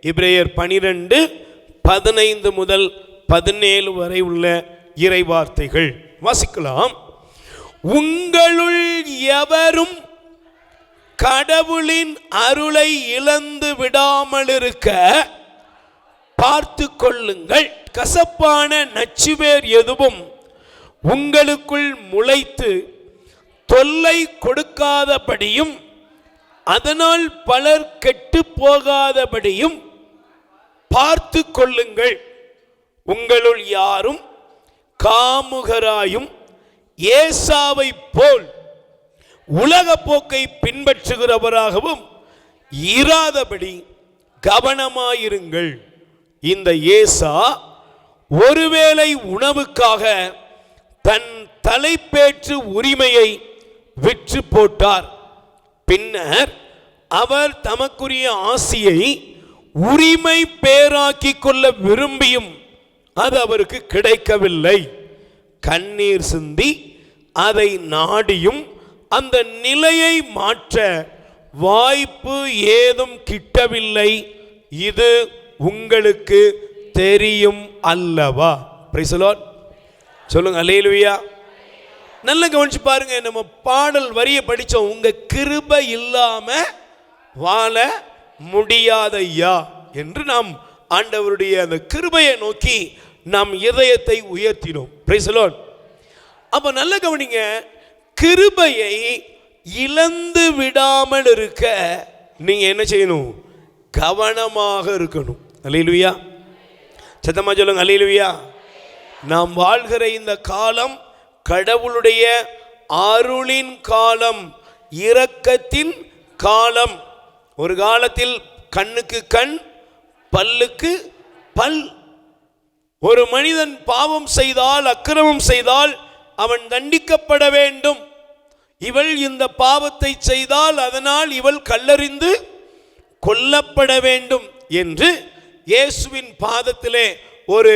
எபிரேயர் 12:15 முதல் 17 வரை உள்ள இறை வார்த்தைகள் வாசிக்கலாம். உங்களுள் எவரும் கடவுளின் அருளை இழந்து விடாமல் இருக்க பார்த்து கொள்ளுங்கள். கசப்பான நச்சுவேர் எதுவும் உங்களுக்குள் முளைத்து தொல்லை கொடுக்காதபடியும் அதனால் பலர் கெட்டு போகாதபடியும் பார்த்து கொள்ளுங்கள். உங்களுள் யாரும் காமுகராயும் ஏசாவை போல் உலக போக்கை பின்பற்றுகிறவராகவும் இராதபடி கவனமாயிருங்கள். இந்த ஏசா ஒருவேளை உணவுக்காக தன் தலைப்பேற்று உரிமையை விற்று போட்டார். பின்னர் அவர் தமக்குரிய ஆசியை உரிமை பேராக்கி கொள்ள விரும்பியும் அது அவருக்கு கிடைக்கவில்லை. கண்ணீர் சிந்தி அதை நாடியும் அந்த நிலையை மாற்ற வாய்ப்பு ஏதும் கிட்டவில்லை. இது உங்களுக்கு தெரியும் அல்லவா? Praise the Lord. சொல்லுங்க அல்லேலூயா. நல்ல கவனிச்சு பாருங்க. நம்ம பாடல் வரியை படித்தோம். உங்க கிருபை இல்லாம வாழ முடியாதையா என்று நாம் ஆண்டவருடைய அந்த கிருபையை நோக்கி நாம் இதயத்தை உயர்த்தினோம். Praise the Lord. அப்ப நல்ல கவனிங்க. கிருபையை இழந்து விடாமல் இருக்க நீங்க என்ன செய்யணும்? கவனமாக இருக்கணும். அல்லேலூயா. சத்தமா சொல்லுங்க அல்லேலூயா. நாம் வாழ்கிற இந்த காலம் கடவுளுடைய அருளின் காலம், இரக்கத்தின் காலம். ஒரு காலத்தில் கண்ணுக்கு கண், பல்லுக்கு பல். ஒரு மனிதன் பாவம் செய்தால், அக்கிரமம் செய்தால் அவன் தண்டிக்கப்பட வேண்டும். இவள் இந்த பாவத்தை செய்தால் அதனால் இவள் கல்லறிந்து கொல்லப்பட வேண்டும் என்று இயேசுவின் பாதத்திலே ஒரு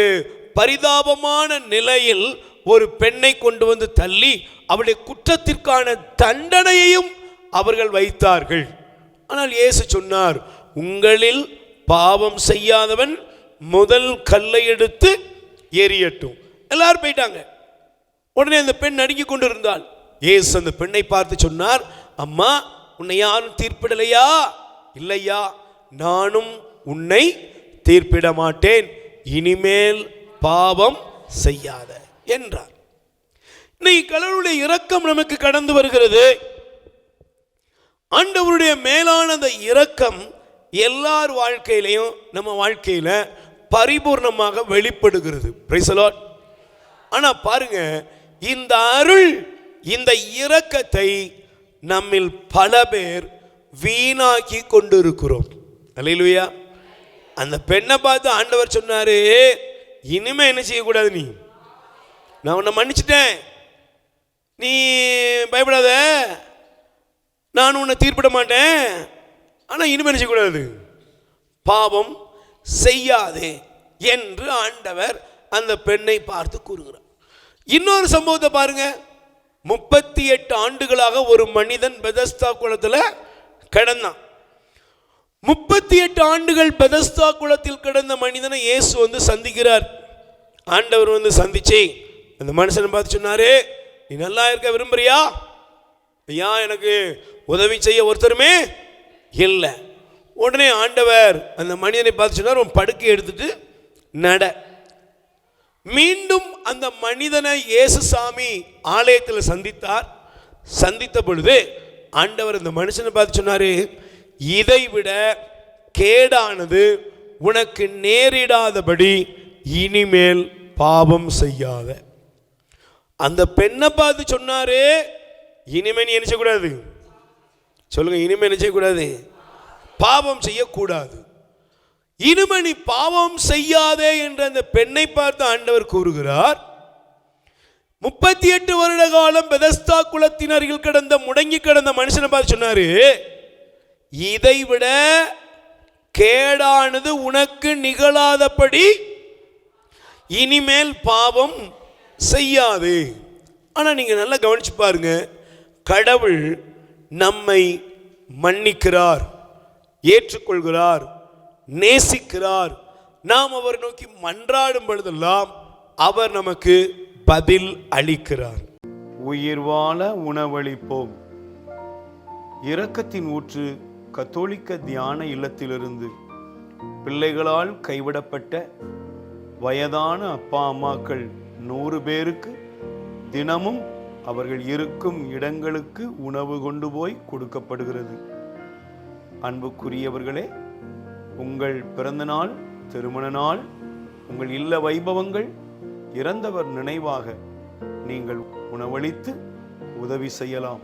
பரிதாபமான நிலையில் ஒரு பெண்ணை கொண்டு வந்து தள்ளி அவளுடைய குற்றத்திற்கான தண்டனையையும் அவர்கள் வைத்தார்கள். ஆனால் இயேசு சொன்னார், உங்களில் பாவம் செய்யாதவன் முதல் கல்லை எடுத்து எறியட்டும். எல்லாரும் போயிட்டாங்க. உடனே அந்த பெண் நடுங்கிக் கொண்டிருந்தாள். இயேசு அந்த பெண்ணை பார்த்து சொன்னார், அம்மா, உன்னை யாரும் தீர்ப்பிடலையா? இல்லையா, நானும் உன்னை தீர்ப்பிட மாட்டேன், இனிமேல் பாவம் செய்யாத என்றார். இன்னைக்கு கடவுளுடைய இரக்கம் நமக்கு கடந்து வருகிறது. ஆண்டவருடைய மேலான அந்த இரக்கம் எல்லார் வாழ்க்கையிலையும் நம்ம வாழ்க்கையில பரிபூர்ணமாக வெளிப்படுகிறது. Praise the Lord. ஆனா பாருங்க, இந்த அருள், இந்த இரக்கத்தை நம்மில் பல பேர் வீணாக்கி கொண்டிருக்கிறோம். அல்லேலூயா. அந்த பெண்ணை பார்த்து ஆண்டவர் சொன்னாரு, இனிமே என்ன செய்யக்கூடாது, நீ, நான் உன்னை மன்னிச்சிட்டேன், நீ பயப்படாத, நான் உன்னை தீர்ப்பிட மாட்டேன், ஆனால் இனிமே என்ன செய்யக்கூடாது, பாவம் செய்யாதே என்று ஆண்டவர் அந்த பெண்ணை பார்த்து கூறுகிறார். இன்னொரு சம்பவத்தை பாருங்க. 38 ஆண்டுகளாக ஒரு மனிதன் பெதஸ்தா குளத்தில் கிடந்தான். 38 ஆண்டுகள் பெதஸ்தா குளத்தில் கிடந்த மனிதனை இயேசு வந்து சந்திக்கிறார். ஆண்டவர் வந்து சந்திச்சு அந்த மனுஷனை பார்த்து சொன்னாரு, நீ நல்லா இருக்க விரும்புறியா? ஐயா, எனக்கு உதவி செய்ய ஒருத்தருமே இல்லை. உடனே ஆண்டவர் அந்த மனிதனை பார்த்து சொன்னார், உன் படுக்கை எடுத்துட்டு நட. மீண்டும் அந்த மனிதனை இயேசு சாமி ஆலயத்தில் சந்தித்தார். சந்தித்த பொழுது ஆண்டவர் அந்த மனுஷனை பார்த்து சொன்னாரு, இதைவிட கேடானது உனக்கு நேரிடாதபடி இனிமேல் பாவம் செய்யாத. அந்த பெண்ணை பார்த்து சொன்னாரு, இனிமே நீ என்ன செய்யக்கூடாது? சொல்லுங்க, இனிமே என்ன செய்யக்கூடாது? பாவம் செய்யக்கூடாது. இனிமே நீ பாவம் செய்யாதே என்ற அந்த பெண்ணை பார்த்து ஆண்டவர் கூறுகிறார். 38 வருட காலம் பெதஸ்தா குளத்தின் அருகில் கிடந்த முடங்கி கிடந்த மனுஷனை பார்த்து சொன்னாரு, இதைவிட கேடானது உனக்கு நிகழாதபடி இனிமேல் பாவம் செய்யாது. ஆனா நீங்க நல்லா கவனிச்சு பாருங்க, கடவுள் நம்மை மன்னிக்கிறார், ஏற்றுக்கொள்கிறார், நேசிக்கிறார். நாம் அவர் நோக்கி மன்றாடும் பொழுதெல்லாம் அவர் நமக்கு பதில் அளிக்கிறார். உயிர் வாழ உணவளிப்போம். இரக்கத்தின் ஊற்று கத்தோலிக்க தியான இல்லத்திலிருந்து பிள்ளைகளால் கைவிடப்பட்ட வயதான அப்பா அம்மாக்கள் 100 பேருக்கு தினமும் அவர்கள் இருக்கும் இடங்களுக்கு உணவு கொண்டு போய் கொடுக்கப்படுகிறது. அன்புக்குரியவர்களே, உங்கள் பிறந்த நாள், திருமண நாள், உங்கள் இல்ல வைபவங்கள், இறந்தவர் நினைவாக நீங்கள் உணவளித்து உதவி செய்யலாம்.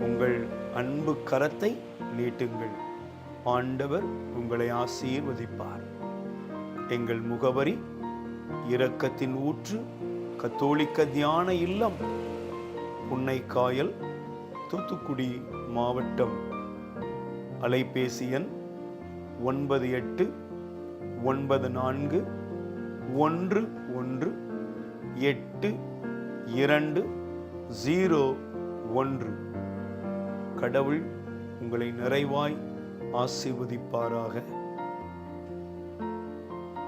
உங்கள் அன்பு கரத்தை நீட்டுங்கள். ஆண்டவர் உங்களை ஆசீர்வதிப்பார். எங்கள் முகவரி: இரக்கத்தின் ஊற்று கத்தோலிக்க தியான இல்லம், புன்னைக்காயல், தூத்துக்குடி மாவட்டம். அலைபேசி எண் 9814182201. கடவுள் உங்களை நிறைவாய் ஆசீர்வதிப்பாராக.